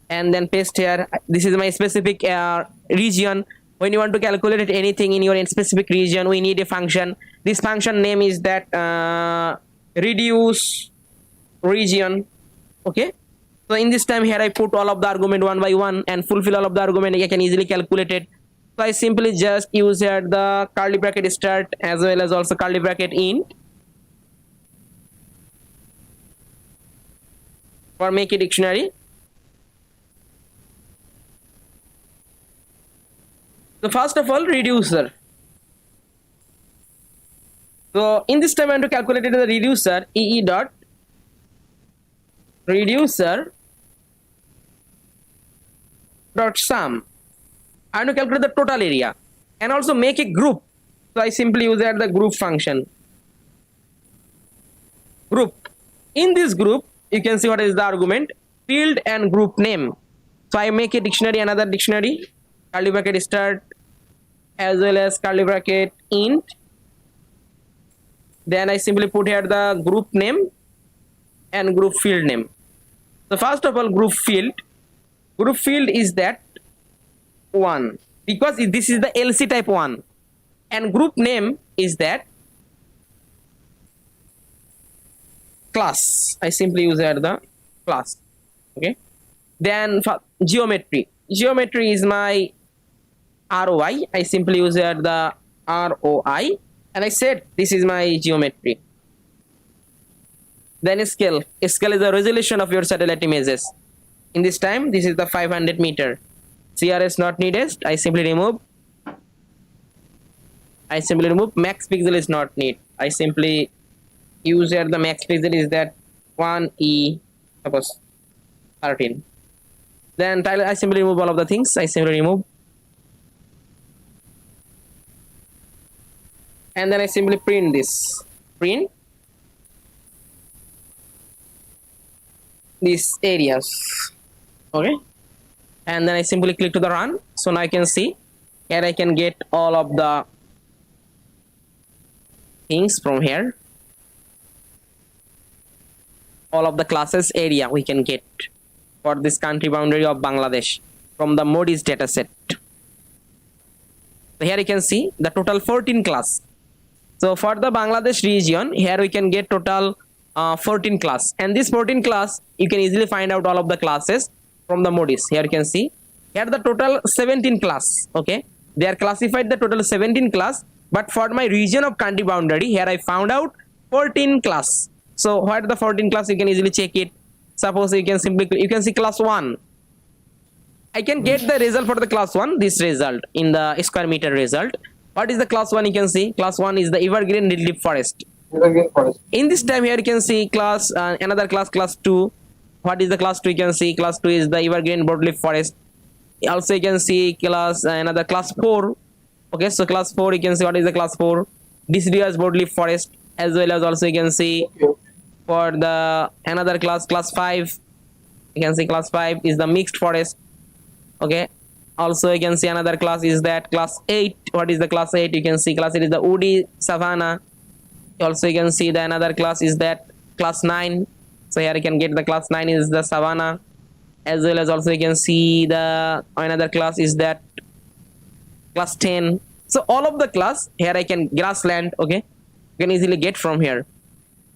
and then paste here. This is my specific region. When you want to calculate anything in your specific region, we need a function. This function name is that reduce region. Okay, so in this time here I put all of the argument one by one and fulfill all of the argument. I can easily calculate it. So I simply just use here the curly bracket start as well as also curly bracket int for make a dictionary. So first of all, reducer. So in this time I want to calculate it the reducer ee dot reducer dot sum. I want to calculate the total area and also make a group. So I simply use that the group function. Group. In this group, you can see what is the argument field and group name. So I make a dictionary, another dictionary, curly bracket start as well as curly bracket int. Then I simply put here the group name and group field name. So first of all, group field is that 1 because this is the LC type 1, and group name is that class. I simply use here the class. Okay, then for geometry is my ROI. I simply use here the ROI and I said this is my geometry. Then scale is the resolution of your satellite images. In this time this is the 500 meter. CRS not needed. I simply remove. Max pixel is not need. I simply use here the max pixel is that 1e suppose 13. Then title I simply remove all of the things. I simply remove. And then I simply print this. Print these areas. Okay. And then I simply click to the run. So now I can see here I can get all of the things from here. All of the classes area we can get for this country boundary of Bangladesh from the Moody's dataset. So here you can see the total 14 class. So for the Bangladesh region, here we can get total 14 class, and this 14 class you can easily find out all of the classes from the Moody's. Here you can see here the total 17 class. Okay, they are classified the total 17 class, but for my region of country boundary here I found out 14 class. So what the 14 class you can easily check it. Suppose you can see class 1. I can get the result for the class 1, this result in the square meter result. What is the class 1? You can see class 1 is the evergreen deep forest. In this time here you can see class another class 2, what is the class 2? You can see class 2 is the evergreen broadleaf forest. Also you can see class another class 4. Okay, so class 4, you can see what is the class 4, deciduous broadleaf forest, as well as also you can see Okay. for the another class 5, you can see class 5 is the mixed forest. Okay, also you can see another class is that class 8. What is the class 8? You can see class 8 is the woody savanna. Also you can see the another class is that class 9. So here you can get the class 9 is the savanna, as well as also you can see the another class is that class 10. So all of the class here I can grassland. Okay, you can easily get from here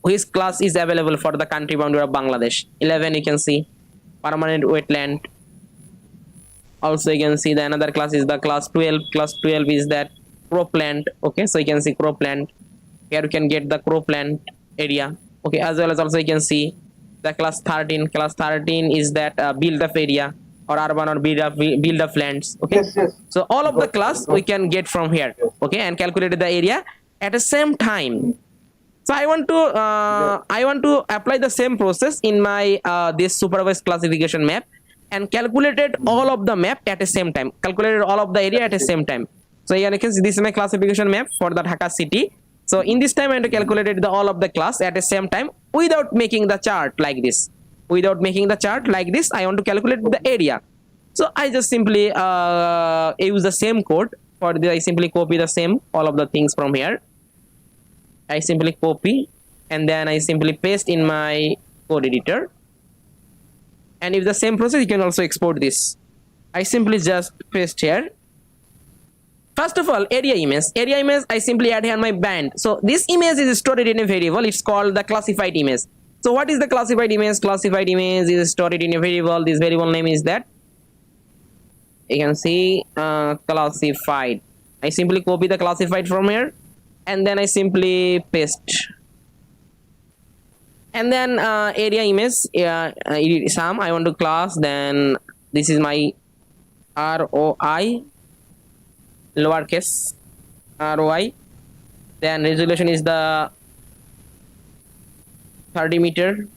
which class is available for the country boundary of Bangladesh. 11 you can see permanent wetland. Also you can see the another class is the class 12. Class 12 is that cropland. Okay, so you can see cropland. Here you can get the cropland area. Okay, as well as also you can see the class 13. Class 13 is that build up area or urban or build up lands. Okay, Yes, yes. so all of the Got- class got- we can get from here. Yes. Okay, and calculate the area at the same time. So I want to apply the same process in my this supervised classification map and calculated all of the map at the same time. Calculated all of the area at the same time. So here you can see this is my classification map for the Dhaka city. So in this time I want to calculate the all of the class at the same time without making the chart like this. Without making the chart like this, I want to calculate the area. So I just simply use the same code for this. I simply copy the same all of the things from here. I simply copy and then I simply paste in my code editor. And if the same process, you can also export this. I simply just paste here. First of all, area image. Area image, I simply add here my band. So this image is stored in a variable. It's called the classified image. So what is the classified image? Classified image is stored in a variable. This variable name is that. You can see classified. I simply copy the classified from here. And then I simply paste. And then area image sum I want to class. Then this is my ROI lowercase ROI. Then resolution is the 30 meter.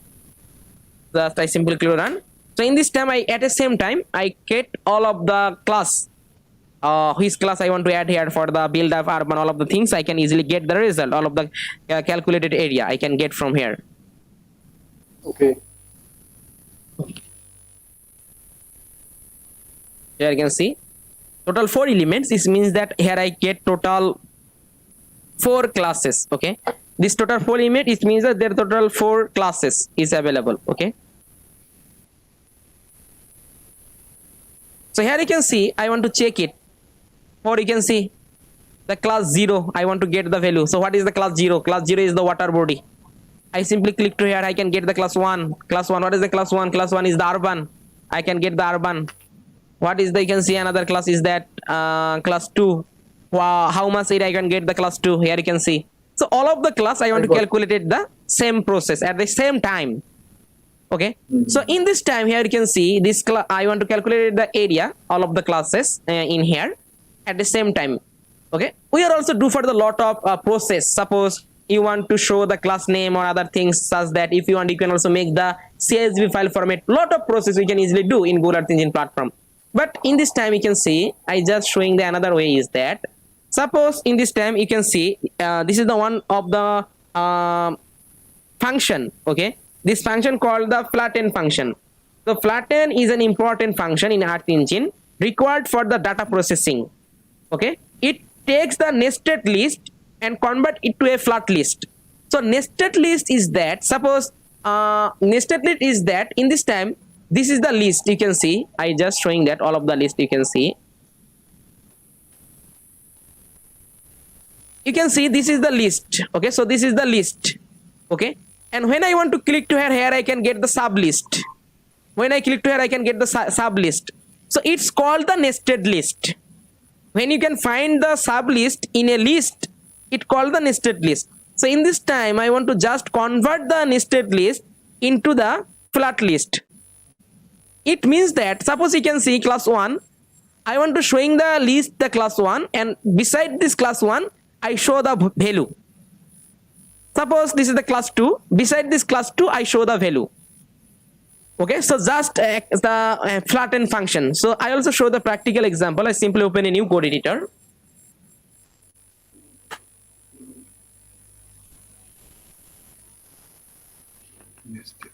Just I simply click run. So in this time I at the same time I get all of the class. Which class I want to add here for the build up urban, all of the things I can easily get the result, all of the calculated area I can get from here. Okay. Here you can see total 4 elements. This means that here I get total 4 classes. Okay, this total 4 element, it means that there total 4 classes is available. Okay, so here you can see I want to check it. Or you can see the class 0, I want to get the value. So what is the class 0? Class 0 is the water body. I simply click to here, I can get the class 1. Class 1, what is the class 1? Class 1 is the urban. I can get the urban. What is the, you can see another class is that class 2. Wow, how much area I can get the class 2? Here you can see. So all of the class I want to calculate it the same process at the same time. Okay, so in this time here you can see this I want to calculate the area, all of the classes in here at the same time. Okay, we are also do for the lot of process. Suppose you want to show the class name or other things, such that if you want you can also make the CSV file format. Lot of process we can easily do in Google Earth Engine platform. But in this time you can see I just showing the another way is that suppose in this time you can see this is the one of the function. Okay, this function called the flatten function. So flatten is an important function in Earth Engine required for the data processing. Okay, it takes the nested list and convert it to a flat list. So nested list is that, suppose nested list is that in this time this is the list. You can see I just showing that all of the list. You can see this is the list. Okay, so this is the list. Okay, and when I want to click to here I can get the sub list. When I click to here I can get the sub list. So it's called the nested list. When you can find the sub list in a list, it called the nested list. So in this time I want to just convert the nested list into the flat list. It means that suppose you can see class 1, I want to showing the list the class 1, and beside this class 1 I show the value. Suppose this is the class 2, beside this class 2 I show the value. Okay, so just the flatten function. So I also show the practical example. I simply open a new code editor. Nested.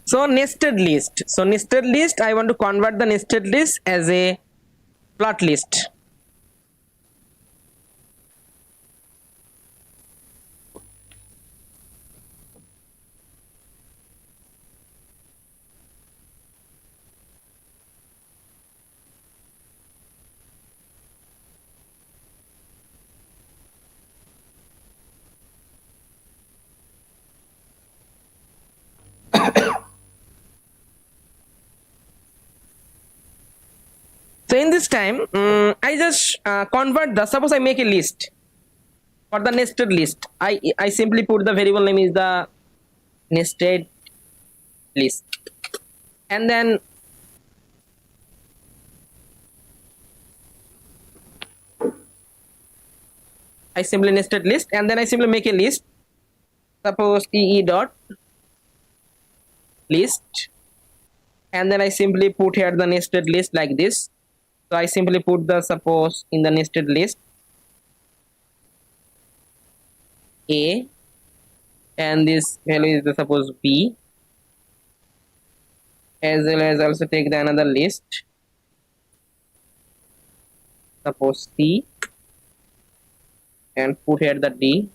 So nested list. So nested list, I want to convert the nested list as a plot list. So in this time, I just convert the, suppose I make a list for the nested list. I simply put the variable name is the nested list, and then I simply nested list, and then I simply make a list. Suppose ee dot list, and then I simply put here the nested list like this. So I simply put the, suppose in the nested list, A, and this value is the, suppose B, as well as also take the another list, suppose C, and put here the D,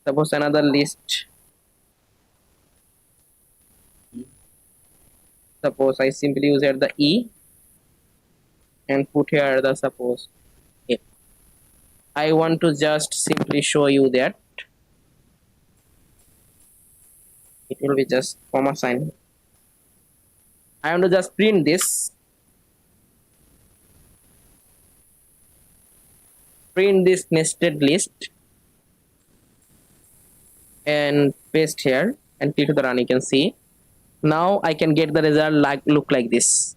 suppose another list, suppose I simply use here the E, and put here the, suppose A. I want to just simply show you that it will be just comma sign. I want to just print this, nested list, and paste here and click to the run. You can see now I can get the result look like this.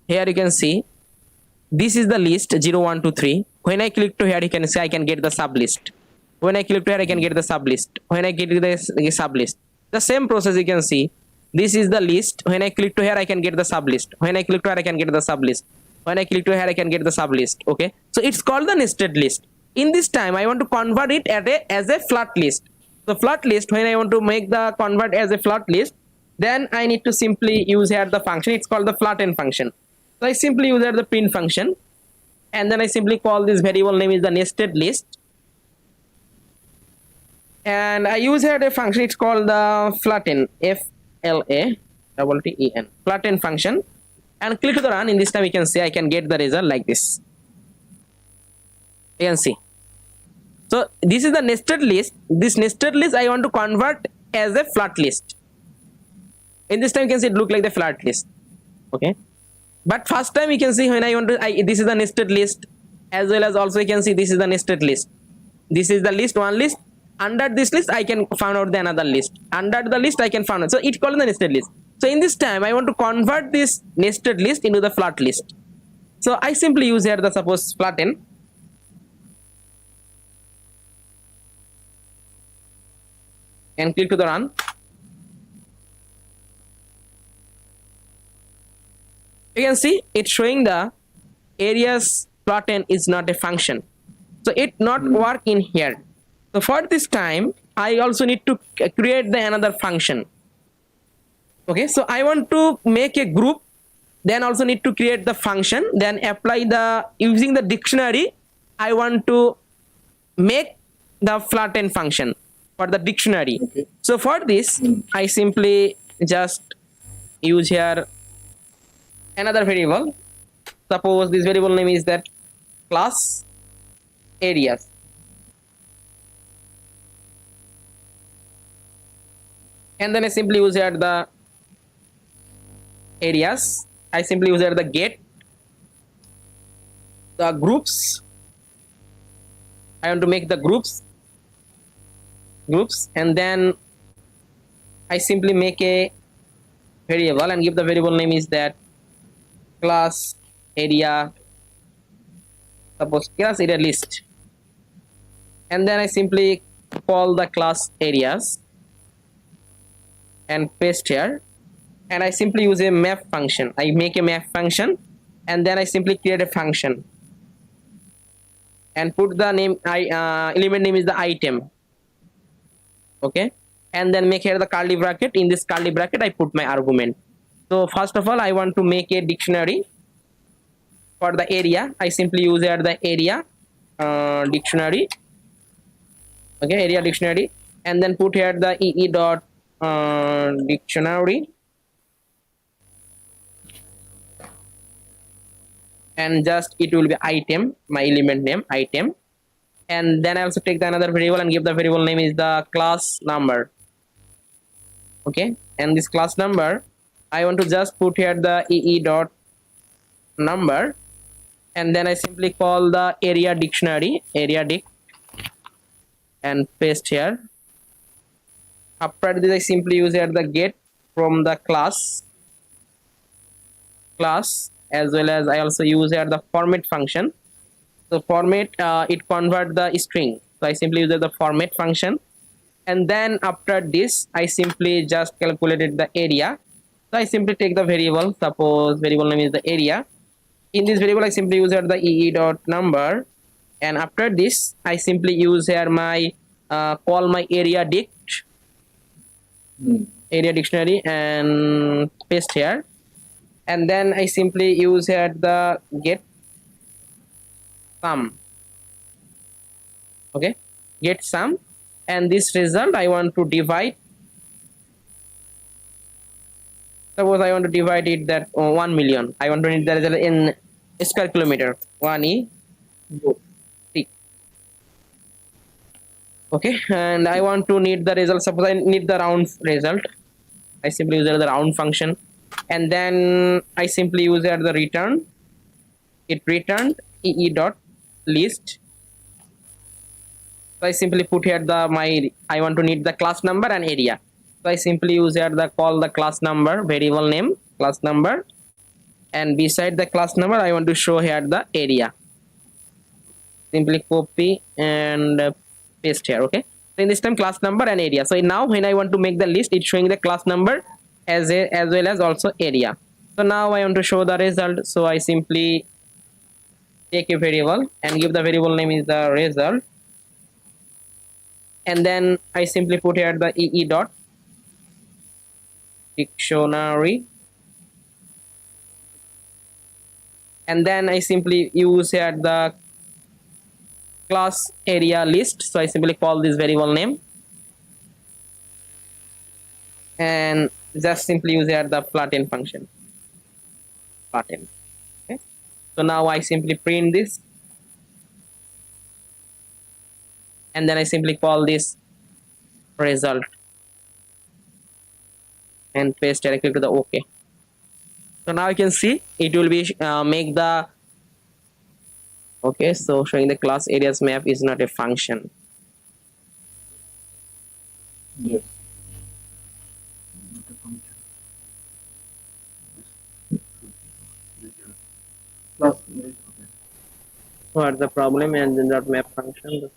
Here you can see this is the list 0 1 2 3. When I click to here, you can see I can get the sub list. When I click to here, I can get the sub list. When I click to the sub list, the same process you can see. This is the list. When I click to here, I can get the sub list. When I click to here, I can get the sub list. When I click to here, I can get the sub list. Okay, so it's called the nested list. In this time, I want to convert it as a flat list. The flat list, when I want to make the convert as a flat list, then I need to simply use here the function. It's called the flatten function. So I simply use here the print function, and then I simply call this variable name is the nested list, and I use here the function. It's called the flatten, FLATTEN, flatten function, and click to the run. In this time, you can see I can get the result like this. You can see. So this is the nested list. This nested list I want to convert as a flat list. In this time, you can see it look like the flat list. Okay. But first time you can see when I want to, this is the nested list, as well as also you can see this is the nested list. This is the list, one list. Under this list, I can find out the another list. Under the list, I can find out. So it's called the nested list. So in this time, I want to convert this nested list into the flat list. So I simply use here the, suppose, flatten. And click to the run. You can see it's showing the areas flatten is not a function, so it not work in here. So for this time, I also need to create the another function. Okay, so I want to make a group, then also need to create the function, then apply the, using the dictionary, I want to make the flatten function for the dictionary. Okay. So for this, I simply just use here another variable. Suppose this variable name is that class areas. And then I simply use here the areas. I simply use here the get the groups. I want to make the groups, and then I simply make a variable and give the variable name is that class area, suppose class area list, and then I simply call the class areas and paste here, and I simply use a map function. I make a map function and then I simply create a function and put the name element name is the item, okay, and then make here the curly bracket. In this curly bracket I put my argument. So first of all I want to make a dictionary for the area. I simply use here the area dictionary, okay, area dictionary, and then put here the ee dot dictionary, and just it will be item, my element name item, and then I also take the another variable and give the variable name is the class number, okay, and this class number I want to just put here the ee dot number, and then I simply call the area dictionary, area dict, and paste here. After this I simply use here the get from the class, as well as I also use here the format function. So format it convert the string, so I simply use the format function, and then after this I simply just calculated the area. So I simply take the variable, suppose variable name is the area. In this variable I simply use here the ee dot number, and after this I simply use here my call my area dict, area dictionary, and paste here, and then I simply use here the get sum, okay, get sum, and this result I want to divide. Suppose I want to divide it that 1 million. I want to need the result in square kilometer. 1 3. Okay, and I want to need the result. Suppose I need the round result. I simply use the round function, and then I simply use the return. It returned ee dot list. So I simply put here I want to need the class number and area. So I simply use here the call the class number variable name class number, and beside the class number I want to show here the area. Simply copy and paste here, okay. So in this time class number and area. So now when I want to make the list, it's showing the class number as well as also area. So now I want to show the result. So I simply take a variable and give the variable name is the result, and then I simply put here the ee dot dictionary, and then I simply use here the class area list. So I simply call this variable name and just simply use here the flatten function, flatten, okay. So now I simply print this, and then I simply call this result and paste directly to the OK. So now you can see it will be make the okay. So showing the class areas map is not a function. Yes. Plus, okay. What's the problem? And then that map function.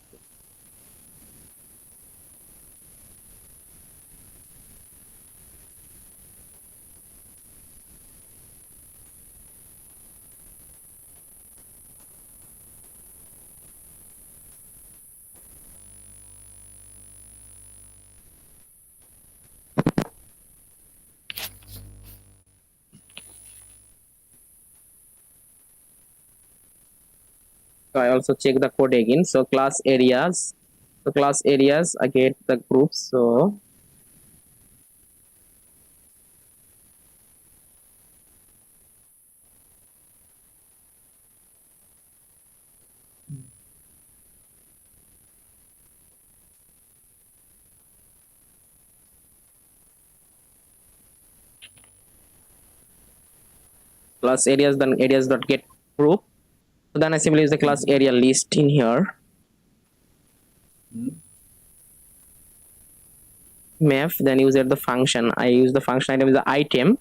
So I also check the code again. So class areas. So class areas, I get the groups. So class areas, then areas dot get group. So then I simply use the class area list in here. Map, then use the function. I use the function item is the item.